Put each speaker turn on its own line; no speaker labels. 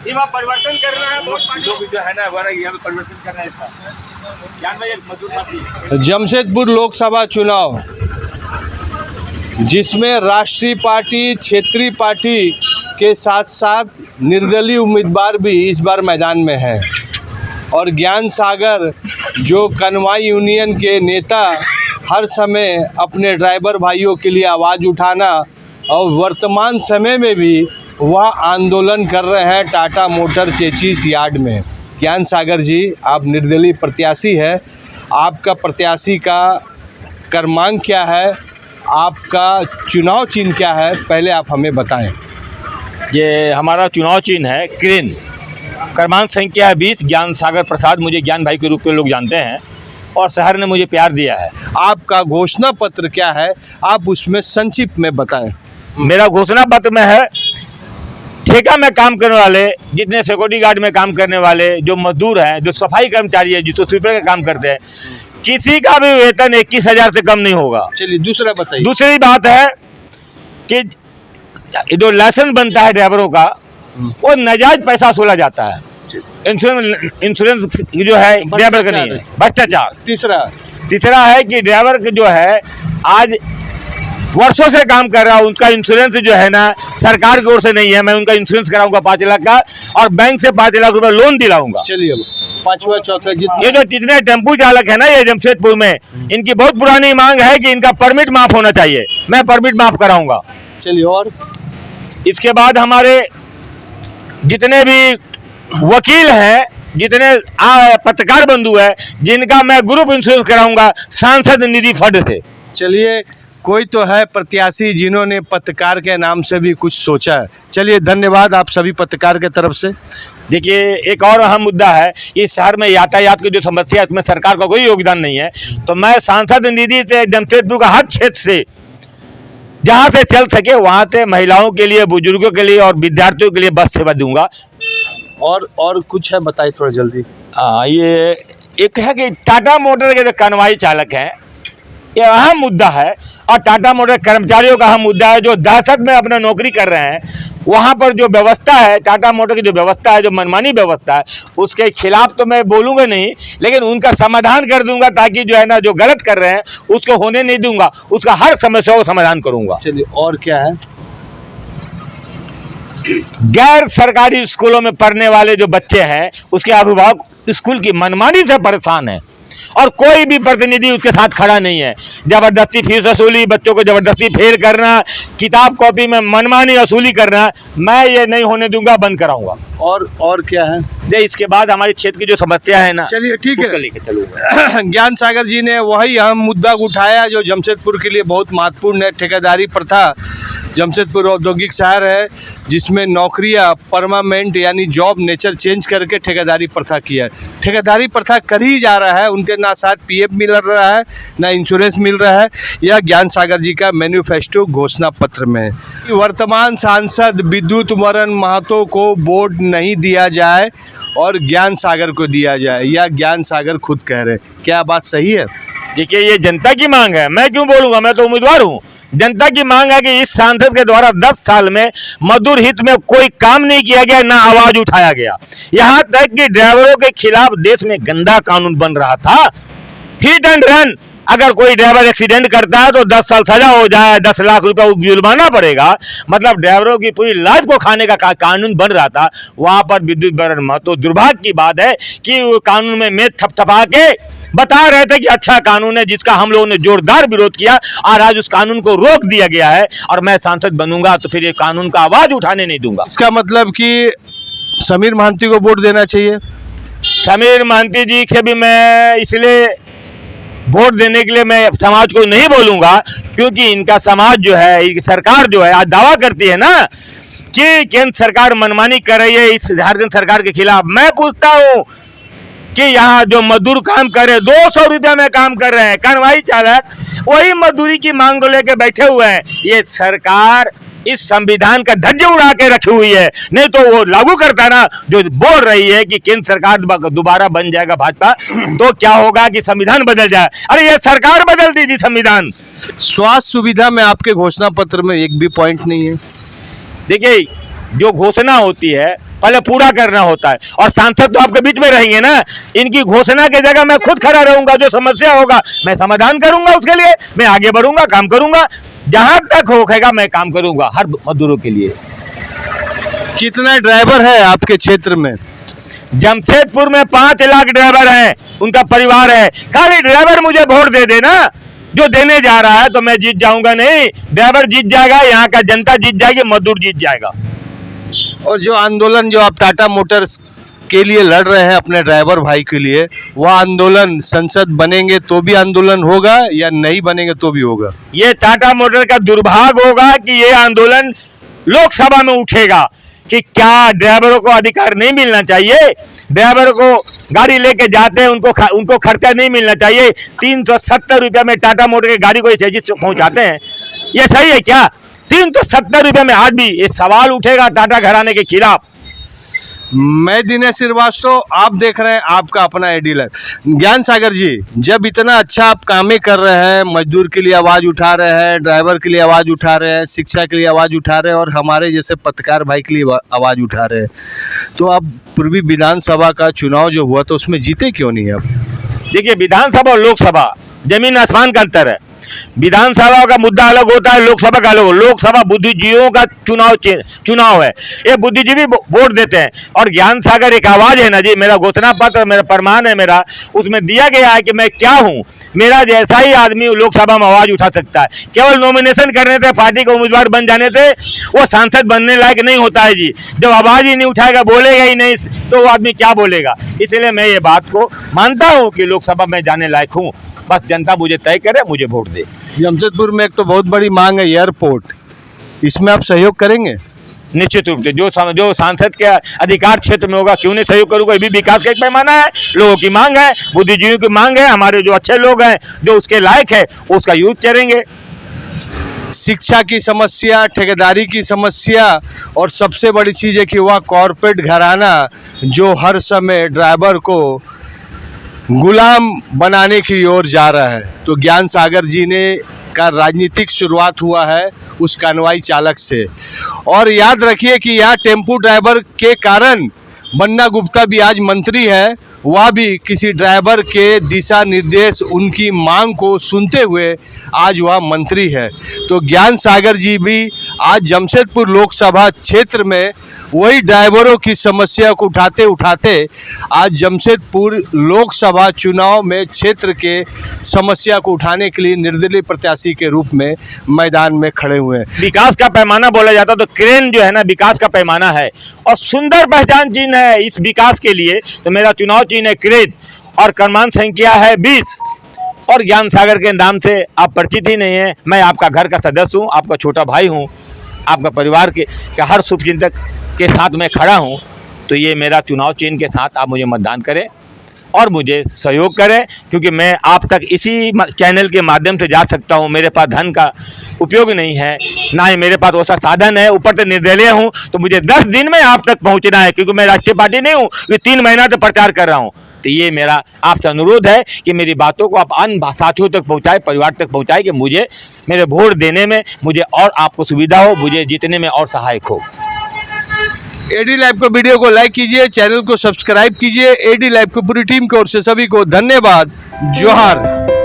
परिवर्तन करना है, लोग जो है ना यहाँ पे परिवर्तन करना है इसका। ज्ञान भाई, एक मजदूर साथी।
जमशेदपुर लोकसभा चुनाव, जिसमें राष्ट्रीय पार्टी, क्षेत्रीय पार्टी के साथ साथ निर्दलीय उम्मीदवार भी इस बार मैदान में हैं और ज्ञान सागर जो कनवाई यूनियन के नेता हर समय अपने ड्राइवर भाइयों के लिए आवाज़ उठाना और वर्तमान समय में भी वह आंदोलन कर रहे हैं टाटा मोटर चेचिस यार्ड में। ज्ञान सागर जी, आप निर्दलीय प्रत्याशी है, आपका प्रत्याशी का क्रमांक क्या है, आपका चुनाव चिन्ह क्या है, पहले आप हमें बताएं।
ये हमारा चुनाव चिन्ह है क्रेन, क्रमांक संख्या 20। ज्ञान सागर प्रसाद, मुझे ज्ञान भाई के रूप में लोग जानते हैं और शहर ने मुझे प्यार दिया है।
आपका घोषणा पत्र क्या है, आप उसमें संक्षिप्त में बताएं।
मेरा घोषणा पत्र में है, ठेका में काम करने वाले, जितने सिक्योरिटी गार्ड में काम करने वाले, जो मजदूर हैं, जो सफाई कर्मचारी है, जो स्वीपर का काम करते हैं, किसी का भी वेतन 21,000 से कम नहीं होगा। चलिए दूसरा बताइए। दूसरी बात है कि जो लाइसेंस बनता है ड्राइवरों का, वो नाजायज पैसा वसूला जाता है। इंश्योरेंस जो है ड्राइवर का नहीं है, भ्रष्टाचार। तीसरा है कि ड्राइवर जो है आज वर्षों से काम कर रहा है, उनका इंश्योरेंस जो है ना सरकार की ओर से नहीं है। मैं उनका इंश्योरेंस कराऊंगा 5 लाख का और बैंक से 5 लाख रुपए लोन दिलाऊंगा।
चलिए पांचवा चौथा,
ये जो जितने टेम्पू चालक है ना ये जमशेदपुर में, इनकी बहुत पुरानी मांग है कि इनका परमिट माफ होना चाहिए। मैं परमिट माफ कराऊंगा।
चलिए, और
इसके बाद हमारे जितने भी वकील हैं, जितने पत्रकार बंधु है, जिनका मैं ग्रुप इंश्योरेंस कराऊंगा सांसद निधि फंड से।
चलिए, कोई तो है प्रत्याशी जिन्होंने पत्रकार के नाम से भी कुछ सोचा है। चलिए, धन्यवाद आप सभी पत्रकार के तरफ से।
देखिए, एक और अहम मुद्दा है, इस शहर में यातायात की जो समस्या है, इसमें सरकार का कोई योगदान नहीं है। तो मैं सांसद निधि से जमशेदपुर का हर क्षेत्र से जहाँ से चल सके वहाँ से महिलाओं के लिए, बुजुर्गों के लिए और विद्यार्थियों के लिए बस सेवा दूंगा।
और कुछ है, बताइए थोड़ा जल्दी।
ये एक है कि टाटा मोटर के जो कनवाई चालक हैं, ये अहम मुद्दा है और टाटा मोटर कर्मचारियों का अहम मुद्दा है, जो दहशत में अपना नौकरी कर रहे हैं। वहाँ पर जो व्यवस्था है, टाटा मोटर की जो व्यवस्था है, जो मनमानी व्यवस्था है, उसके खिलाफ तो मैं बोलूँगा नहीं, लेकिन उनका समाधान कर दूंगा, ताकि जो है ना जो गलत कर रहे हैं उसको होने नहीं दूंगा, उसका हर समस्या को समाधान करूँगा।
चलिए, और क्या है?
गैर सरकारी स्कूलों में पढ़ने वाले जो बच्चे हैं, उसके अभिभावक स्कूल की मनमानी से परेशान हैं और कोई भी प्रतिनिधि उसके साथ खड़ा नहीं है। जबरदस्ती फीस वसूली, बच्चों को जबरदस्ती फेल करना, किताब कॉपी में मनमानी वसूली करना, मैं ये नहीं होने दूंगा, बंद कराऊंगा।
और क्या है?
इसके बाद हमारे क्षेत्र की जो समस्या है ना,
चलिए ठीक है,
लेके चलूंगा।
ज्ञान सागर जी ने वही अहम मुद्दा उठाया जो जमशेदपुर के लिए बहुत महत्वपूर्ण है। ठेकेदारी प्रथा, जमशेदपुर औद्योगिक शहर है जिसमें नौकरियां परमानेंट यानी जॉब नेचर चेंज करके ठेकेदारी प्रथा किया है। ठेकेदारी प्रथा कर ही जा रहा है, उनके ना साथ पीएफ मिल रहा है, ना इंश्योरेंस मिल रहा है। यह ज्ञान सागर जी का मैनिफेस्टो घोषणा पत्र में। वर्तमान सांसद विद्युत वरण महतो को वोट नहीं दिया जाए और ज्ञान सागर को दिया जाए, या ज्ञान सागर खुद कह रहे हैं। क्या बात सही है?
देखिए, ये जनता की मांग है, मैं क्यों बोलूँगा, मैं तो उम्मीदवार हूँ। जनता की मांग है कि इस सांसद के द्वारा 10 साल में मजदूर हित में कोई काम नहीं किया गया, ना आवाज उठाया गया। यहाँ तक कि ड्राइवरों के खिलाफ देश में गंदा कानून बन रहा था, हिट एंड रन। अगर कोई ड्राइवर एक्सीडेंट करता है तो 10 साल सजा हो जाए, 10 लाख रुपया जुर्माना पड़ेगा। मतलब ड्राइवरों की पूरी लाइफ को खाने का कानून बन रहा था। वहां पर विद्युत वरण महतो, दुर्भाग्य की बात है कि वो कानून में मेद थपथपा के बता रहे थे कि अच्छा कानून है, जिसका हम लोगों ने जोरदार विरोध किया और आज उस कानून को रोक दिया गया है। और मैं सांसद बनूंगा तो फिर ये कानून का आवाज उठाने नहीं दूंगा।
इसका मतलब कि समीर महांती को वोट देना चाहिए।
समीर महांती जी से भी मैं इसलिए वोट देने के लिए मैं समाज को नहीं बोलूंगा, क्योंकि इनका समाज जो है, सरकार जो है आज दावा करती है ना कि केंद्र सरकार मनमानी कर रही है इस झारखंड सरकार के खिलाफ। मैं पूछता हूं कि यहाँ जो मजदूर काम कर रहे हैं, 200 रुपया में काम कर रहे हैं, कनवाई चालक वही मजदूरी की मांग को लेकर बैठे हुए हैं। ये सरकार इस संविधान का धज्जे उड़ा के रखी हुई है, नहीं तो वो लागू करता ना। जो बोल रही है कि केंद्र सरकार दोबारा बन जाएगा भाजपा, तो क्या होगा कि संविधान बदल जाए। अरे ये सरकार बदल दी थी संविधान।
स्वास्थ्य सुविधा में आपके घोषणा पत्र में एक भी पॉइंट नहीं है।
देखिए, जो घोषणा होती है पहले पूरा करना होता है। और सांसद तो आपके बीच में रहेंगे ना, इनकी घोषणा की जगह मैं खुद खड़ा रहूंगा, जो समस्या होगा मैं समाधान करूंगा, उसके लिए मैं आगे बढ़ूंगा, काम करूंगा, जहां तक होगा मैं काम करूंगा हर मजदूरों के लिए।
कितना ड्राइवर है आपके क्षेत्र में?
जमशेदपुर में 5 लाख ड्राइवर हैं, उनका परिवार है। खाली ड्राइवर मुझे वोट दे देना, जो देने जा रहा है तो मैं जीत जाऊंगा नहीं, ड्राइवर जीत जाएगा, यहाँ का जनता जीत जाएगी, मजदूर जीत जाएगा।
और जो आंदोलन जो आप टाटा मोटर्स के लिए लड़ रहे हैं अपने ड्राइवर भाई के लिए, वह आंदोलन संसद बनेंगे तो भी आंदोलन होगा या नहीं बनेंगे तो भी होगा?
ये टाटा मोटर का दुर्भाग्य होगा कि ये आंदोलन लोकसभा में उठेगा कि क्या ड्राइवरों को अधिकार नहीं मिलना चाहिए, ड्राइवर को गाड़ी लेके जाते हैं उनको खर्चा नहीं मिलना चाहिए। 370 रुपये में टाटा मोटर की गाड़ी को ये पहुंचाते हैं, ये सही है क्या? 370 रुपये में आज भी ये सवाल उठेगा टाटा घराने के खिलाफ।
मैं दिनेश श्रीवास्तव, आप देख रहे हैं आपका अपना एडी लाइव। ज्ञान सागर जी, जब इतना अच्छा आप कामें कर रहे हैं, मजदूर के लिए आवाज़ उठा रहे हैं, ड्राइवर के लिए आवाज़ उठा रहे हैं, शिक्षा के लिए आवाज़ उठा रहे हैं और हमारे जैसे पत्रकार भाई के लिए आवाज़ उठा रहे हैं, तो आप पूर्वी विधानसभा का चुनाव जो हुआ तो उसमें जीते क्यों नहीं आप?
देखिए, विधानसभा और लोकसभा जमीन आसमान का अंतर है। विधानसभा का मुद्दा अलग होता है, लोकसभा का अलग। लोकसभा बुद्धिजीवियों का चुनाव है, ये बुद्धिजीवी वोट देते हैं। और ज्ञान सागर एक आवाज है ना जी, मेरा घोषणा पत्र, मेरा प्रमाण है, मेरा उसमें दिया गया है कि मैं क्या हूं। मेरा जैसा ही आदमी लोकसभा में आवाज उठा सकता है। केवल नॉमिनेशन करने से, पार्टी का उम्मीदवार बन जाने से वो सांसद बनने लायक नहीं होता है जी। जब आवाज ही नहीं उठाएगा, बोलेगा ही नहीं, तो वो आदमी क्या बोलेगा। इसलिए मैं ये बात को मानता हूँ कि लोकसभा में जाने लायक हूँ, बस जनता मुझे तय करे, मुझे वोट दे।
जमशेदपुर में एक तो बहुत बड़ी मांग है एयरपोर्ट, इसमें आप सहयोग करेंगे?
निश्चित रूप से जो सांसद के अधिकार क्षेत्र में होगा, क्यों नहीं सहयोग करूंगा। ये भी विकास का एक पैमाना है, लोगों की मांग है, बुद्धिजीवियों की मांग है, हमारे जो अच्छे लोग हैं जो उसके लायक है उसका यूज करेंगे।
शिक्षा की समस्या, ठेकेदारी की समस्या और सबसे बड़ी चीज़ है कि वह कॉरपोरेट घराना जो हर समय ड्राइवर को गुलाम बनाने की ओर जा रहा है। तो ज्ञान सागर जी ने का राजनीतिक शुरुआत हुआ है उस कानवाई चालक से। और याद रखिए कि यह टेम्पू ड्राइवर के कारण बन्ना गुप्ता भी आज मंत्री है, वह भी किसी ड्राइवर के दिशा निर्देश, उनकी मांग को सुनते हुए आज वह मंत्री है। तो ज्ञान सागर जी भी आज जमशेदपुर लोकसभा क्षेत्र में वही ड्राइवरों की समस्या को उठाते उठाते आज जमशेदपुर लोकसभा चुनाव में क्षेत्र के समस्या को उठाने के लिए निर्दलीय प्रत्याशी के रूप में मैदान में खड़े हुए हैं।
विकास का पैमाना बोला जाता तो क्रेन जो है ना, विकास का पैमाना है और सुंदर पहचान चिन्ह है इस विकास के लिए। तो मेरा चुनाव चिन्ह है क्रेन और क्रमांक संख्या है 20। और ज्ञान सागर के नाम से आप परिचित ही नहीं है। मैं आपका घर का सदस्य हूँ, आपका छोटा भाई हूँ, आपका परिवार के हर शुभचिंतक के साथ मैं खड़ा हूं। तो ये मेरा चुनाव चिन्ह के साथ आप मुझे मतदान करें और मुझे सहयोग करें, क्योंकि मैं आप तक इसी चैनल के माध्यम से जा सकता हूं। मेरे पास धन का उपयोग नहीं है, ना ही मेरे पास वैसा साधन है, ऊपर से निर्दलीय हूं। तो मुझे 10 दिन में आप तक पहुंचना है, क्योंकि मैं राष्ट्रीय पार्टी नहीं हूं कि 3 महीना से प्रचार कर रहा हूं। तो ये मेरा आपसे अनुरोध है कि मेरी बातों को आप अन्य साथियों तक पहुंचाए, परिवार तक पहुंचाए, कि मुझे मेरे वोट देने में मुझे और आपको सुविधा हो, मुझे जीतने में और सहायक हो।
एडी लाइव को वीडियो को लाइक कीजिए, चैनल को सब्सक्राइब कीजिए। एडी लाइव की पूरी टीम की ओर से सभी को धन्यवाद। जोहार।